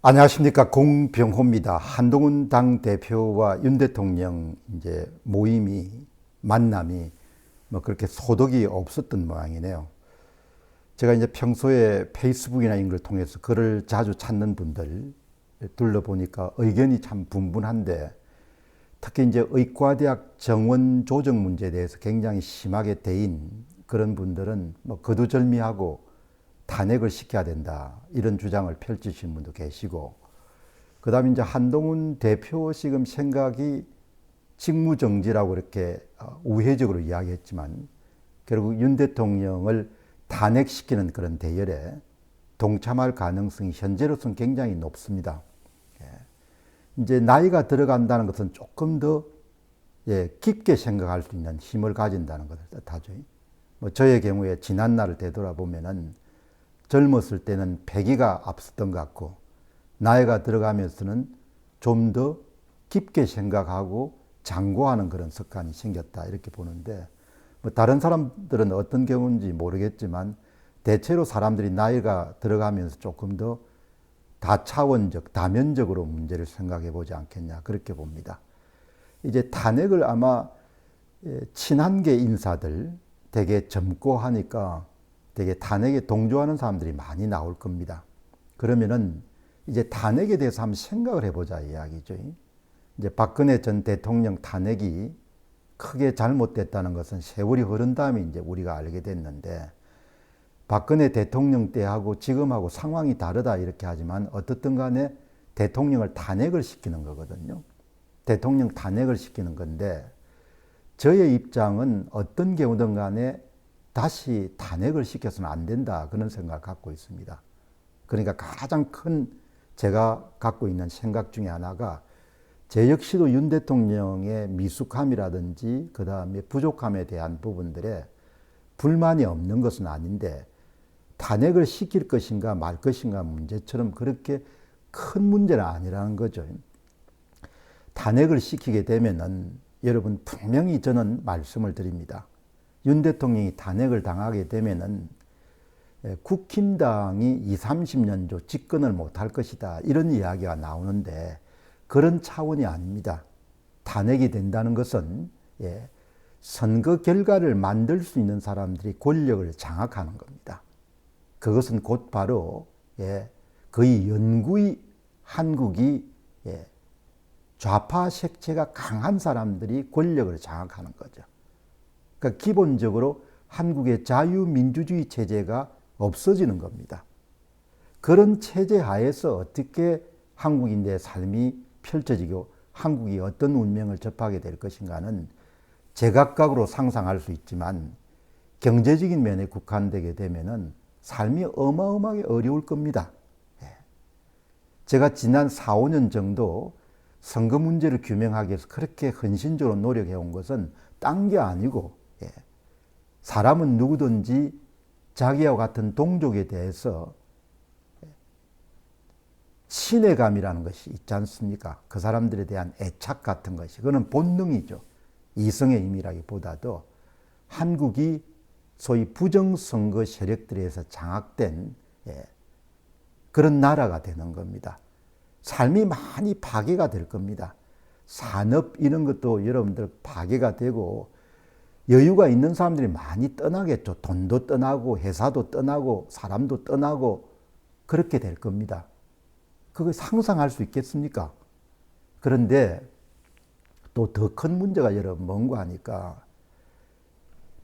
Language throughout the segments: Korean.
안녕하십니까. 공병호입니다. 한동훈 당대표와 윤 대통령 모임이 만남이 그렇게 소득이 없었던 모양이네요. 제가 평소에 페이스북이나 이런 걸 통해서 글을 자주 찾는 분들 둘러보니까 의견이 참 분분한데, 특히 의과대학 정원 조정 문제에 대해서 굉장히 심하게 대인 그런 분들은 거두절미하고 탄핵을 시켜야 된다, 이런 주장을 펼치신 분도 계시고, 그 다음에 한동훈 대표 지금 생각이 직무정지라고 이렇게 우회적으로 이야기했지만, 결국 윤 대통령을 탄핵시키는 그런 대열에 동참할 가능성이 현재로서는 굉장히 높습니다. 나이가 들어간다는 것은 조금 더 깊게 생각할 수 있는 힘을 가진다는 것을 뜻하죠. 저의 경우에 지난 날을 되돌아보면은 젊었을 때는 패기가 앞섰던 것 같고, 나이가 들어가면서는 좀 더 깊게 생각하고 장고하는 그런 습관이 생겼다, 이렇게 보는데, 다른 사람들은 어떤 경우인지 모르겠지만 대체로 사람들이 나이가 들어가면서 조금 더 다차원적, 다면적으로 문제를 생각해 보지 않겠냐, 그렇게 봅니다. 탄핵을 아마 친한계 인사들 되게 젊고 하니까 되게 탄핵에 동조하는 사람들이 많이 나올 겁니다. 그러면은 탄핵에 대해서 한번 생각을 해보자 이야기죠. 박근혜 전 대통령 탄핵이 크게 잘못됐다는 것은 세월이 흐른 다음에 우리가 알게 됐는데, 박근혜 대통령 때하고 지금하고 상황이 다르다 이렇게 하지만 어떻든 간에 대통령을 탄핵을 시키는 거거든요. 대통령 탄핵을 시키는 건데, 저의 입장은 어떤 경우든 간에 다시 탄핵을 시켜서는 안 된다, 그런 생각을 갖고 있습니다. 그러니까 가장 큰 제가 갖고 있는 생각 중에 하나가, 제 역시도 윤 대통령의 미숙함이라든지 그 다음에 부족함에 대한 부분들에 불만이 없는 것은 아닌데, 탄핵을 시킬 것인가 말 것인가 문제처럼 그렇게 큰 문제는 아니라는 거죠. 탄핵을 시키게 되면은 여러분, 분명히 저는 말씀을 드립니다. 윤 대통령이 탄핵을 당하게 되면은 국힘당이 20, 30년 집권을 못할 것이다, 이런 이야기가 나오는데, 그런 차원이 아닙니다. 탄핵이 된다는 것은 선거 결과를 만들 수 있는 사람들이 권력을 장악하는 겁니다. 그것은 곧 바로 거의 영구히 한국이 좌파 색채가 강한 사람들이 권력을 장악하는 거죠. 그러니까 기본적으로 한국의 자유민주주의 체제가 없어지는 겁니다. 그런 체제 하에서 어떻게 한국인의 삶이 펼쳐지고 한국이 어떤 운명을 접하게 될 것인가는 제각각으로 상상할 수 있지만, 경제적인 면에 국한되게 되면은 삶이 어마어마하게 어려울 겁니다. 제가 지난 4, 5년 정도 선거 문제를 규명하기 위해서 그렇게 헌신적으로 노력해 온 것은 딴 게 아니고, 사람은 누구든지 자기와 같은 동족에 대해서 친애감이라는 것이 있지 않습니까? 그 사람들에 대한 애착 같은 것이, 그거는 본능이죠. 이성의 의미라기보다도 한국이 소위 부정선거 세력들에 의해서 장악된 그런 나라가 되는 겁니다. 삶이 많이 파괴가 될 겁니다. 산업 이런 것도 여러분들 파괴가 되고, 여유가 있는 사람들이 많이 떠나겠죠. 돈도 떠나고 회사도 떠나고 사람도 떠나고 그렇게 될 겁니다. 그걸 상상할 수 있겠습니까? 그런데 또 더 큰 문제가 여러분 뭔가 하니까,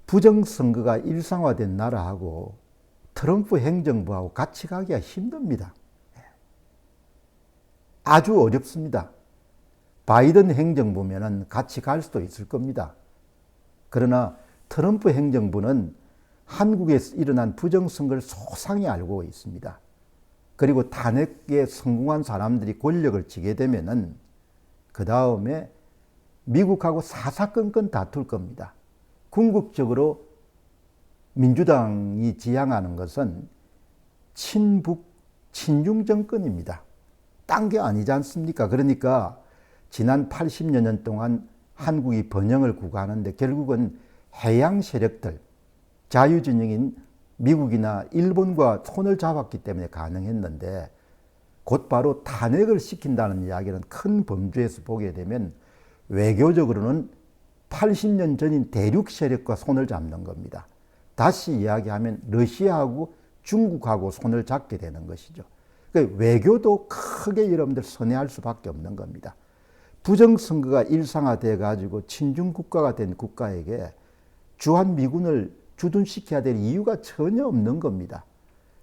부정선거가 일상화된 나라하고 트럼프 행정부하고 같이 가기가 힘듭니다. 아주 어렵습니다. 바이든 행정부면은 같이 갈 수도 있을 겁니다. 그러나 트럼프 행정부는 한국에서 일어난 부정선거를 소상히 알고 있습니다. 그리고 탄핵에 성공한 사람들이 권력을 쥐게 되면은 그 다음에 미국하고 사사건건 다툴 겁니다. 궁극적으로 민주당이 지향하는 것은 친북, 친중 정권입니다. 딴 게 아니지 않습니까? 그러니까 지난 80여 년 동안 한국이 번영을 구가하는데 결국은 해양 세력들, 자유진영인 미국이나 일본과 손을 잡았기 때문에 가능했는데, 곧바로 탄핵을 시킨다는 이야기는 큰 범주에서 보게 되면 외교적으로는 80년 전인 대륙 세력과 손을 잡는 겁니다. 다시 이야기하면 러시아하고 중국하고 손을 잡게 되는 것이죠. 그러니까 외교도 크게 여러분들 선회할 수밖에 없는 겁니다. 부정선거가 일상화돼 가지고 친중 국가가 된 국가에게 주한미군을 주둔시켜야 될 이유가 전혀 없는 겁니다.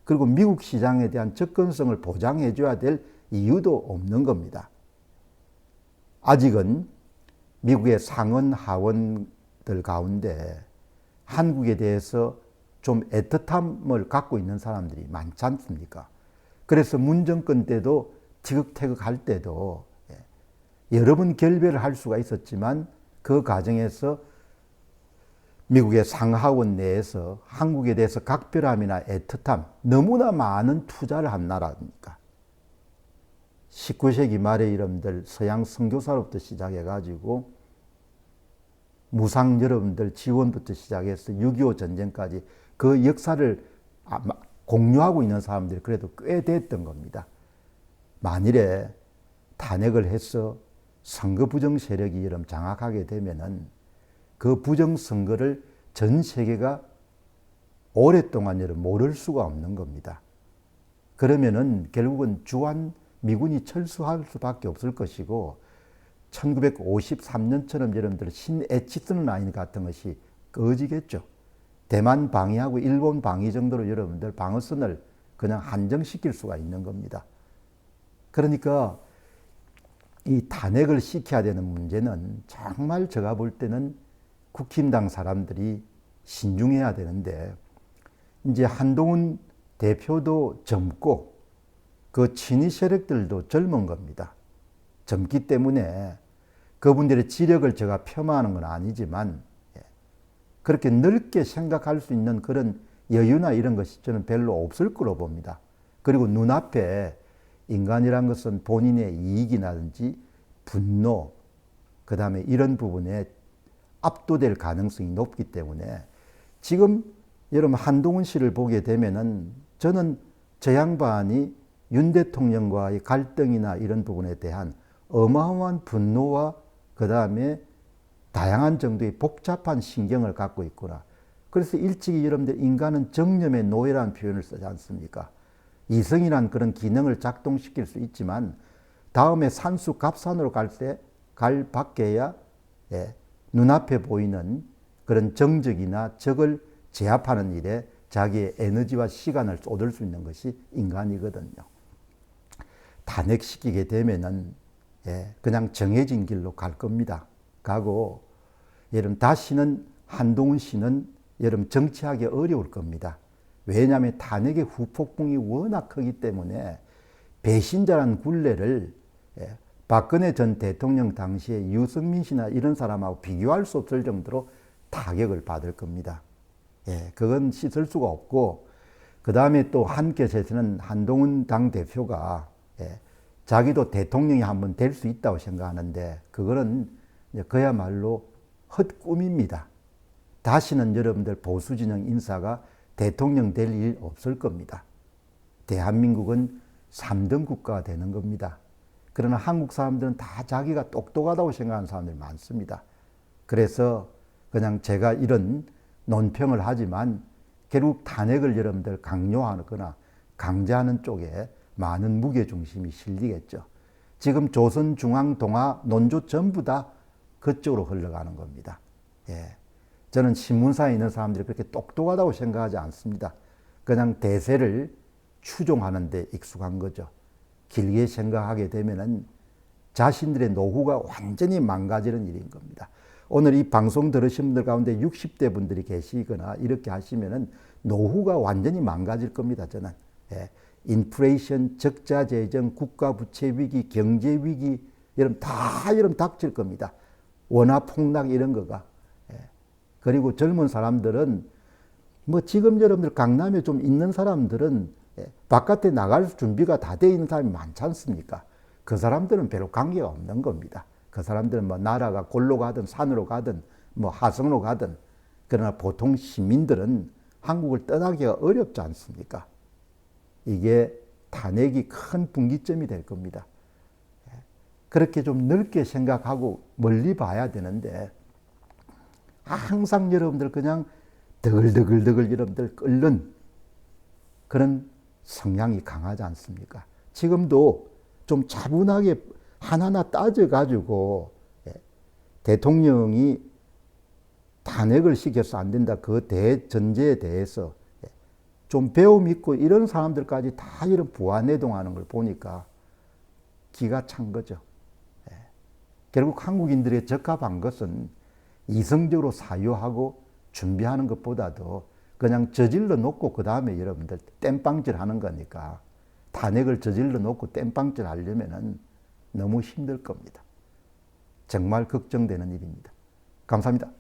그리고 미국 시장에 대한 접근성을 보장해 줘야 될 이유도 없는 겁니다. 아직은 미국의 상원 하원들 가운데 한국에 대해서 좀 애틋함을 갖고 있는 사람들이 많지 않습니까? 그래서 문 정권 때도 티격태격할 때도 여러 번 결별을 할 수가 있었지만 그 과정에서 미국의 상하원 내에서 한국에 대해서 각별함이나 애틋함, 너무나 많은 투자를 한 나라입니까? 19세기 말에 여러분들 서양 선교사로부터 시작해가지고 무상 여러분들 지원부터 시작해서 6.25 전쟁까지 그 역사를 공유하고 있는 사람들이 그래도 꽤 됐던 겁니다. 만일에 탄핵을 해서 선거 부정 세력이 여러분 장악하게 되면은 그 부정 선거를 전 세계가 오랫동안 여러분 모를 수가 없는 겁니다. 그러면은 결국은 주한 미군이 철수할 수밖에 없을 것이고 1953년처럼 여러분들 신에치 쓰는 라인 같은 것이 꺼지겠죠. 대만 방위하고 일본 방위 정도로 여러분들 방어선을 그냥 한정시킬 수가 있는 겁니다. 그러니까 이 탄핵을 시켜야 되는 문제는 정말 제가 볼 때는 국힘당 사람들이 신중해야 되는데 이제 한동훈 대표도 젊고 그 친위 세력들도 젊은 겁니다. 젊기 때문에 그분들의 지력을 제가 폄하하는 건 아니지만 그렇게 넓게 생각할 수 있는 그런 여유나 이런 것이 저는 별로 없을 거로 봅니다. 그리고 눈앞에 인간이란 것은 본인의 이익이라든지 분노, 그 다음에 이런 부분에 압도될 가능성이 높기 때문에 지금 여러분 한동훈 씨를 보게 되면은 저는 저 양반이 윤 대통령과의 갈등이나 이런 부분에 대한 어마어마한 분노와 그 다음에 다양한 정도의 복잡한 신경을 갖고 있구나. 그래서 일찍이 여러분들 인간은 정념의 노예라는 표현을 쓰지 않습니까? 이성이란 그런 기능을 작동시킬 수 있지만 다음에 산수갑산으로 갈 밖에야 눈앞에 보이는 그런 정적이나 적을 제압하는 일에 자기의 에너지와 시간을 쏟을 수 있는 것이 인간이거든요. 탄핵시키게 되면은 그냥 정해진 길로 갈 겁니다. 가고 여러분 다시는 한동훈 씨는 여러분 정치하기 어려울 겁니다. 왜냐하면 탄핵의 후폭풍이 워낙 크기 때문에 배신자라는 굴레를 박근혜 전 대통령 당시에 유승민 씨나 이런 사람하고 비교할 수 없을 정도로 타격을 받을 겁니다. 그건 씻을 수가 없고 그 다음에 또 한께서는 한동훈 당대표가 자기도 대통령이 한번 될 수 있다고 생각하는데 그거는 그야말로 헛꿈입니다. 다시는 여러분들 보수진영 인사가 대통령 될 일 없을 겁니다. 대한민국은 3등 국가가 되는 겁니다. 그러나 한국 사람들은 다 자기가 똑똑하다고 생각하는 사람들이 많습니다. 그래서 그냥 제가 이런 논평을 하지만 결국 탄핵을 여러분들 강요하거나 강제하는 쪽에 많은 무게중심이 실리겠죠. 지금 조선, 중앙, 동아, 논조 전부 다 그쪽으로 흘러가는 겁니다. 저는 신문사에 있는 사람들이 그렇게 똑똑하다고 생각하지 않습니다. 그냥 대세를 추종하는 데 익숙한 거죠. 길게 생각하게 되면은 자신들의 노후가 완전히 망가지는 일인 겁니다. 오늘 이 방송 들으신 분들 가운데 60대 분들이 계시거나 이렇게 하시면은 노후가 완전히 망가질 겁니다. 저는. 인플레이션, 적자 재정, 국가 부채 위기, 경제 위기 여러분 닥칠 겁니다. 원화 폭락 이런 거가. 그리고 젊은 사람들은 뭐 지금 여러분들 강남에 좀 있는 사람들은 바깥에 나갈 준비가 다 돼 있는 사람이 많지 않습니까? 그 사람들은 별로 관계가 없는 겁니다. 그 사람들은 뭐 나라가 골로 가든 산으로 가든 뭐 하성으로 가든 그러나 보통 시민들은 한국을 떠나기가 어렵지 않습니까? 이게 탄핵이 큰 분기점이 될 겁니다. 그렇게 좀 넓게 생각하고 멀리 봐야 되는데 항상 여러분들 그냥 더글더글 여러분들 끓는 그런 성향이 강하지 않습니까? 지금도 좀 차분하게 하나하나 따져가지고 대통령이 탄핵을 시켜서 안 된다 그 대전제에 대해서 좀 배움 있고 이런 사람들까지 다 이런 부안해동하는 걸 보니까 기가 찬 거죠. 결국 한국인들의 적합한 것은 이성적으로 사유하고 준비하는 것보다도 그냥 저질러 놓고 그 다음에 여러분들 땜빵질 하는 거니까 탄핵을 저질러 놓고 땜빵질 하려면은 너무 힘들 겁니다. 정말 걱정되는 일입니다. 감사합니다.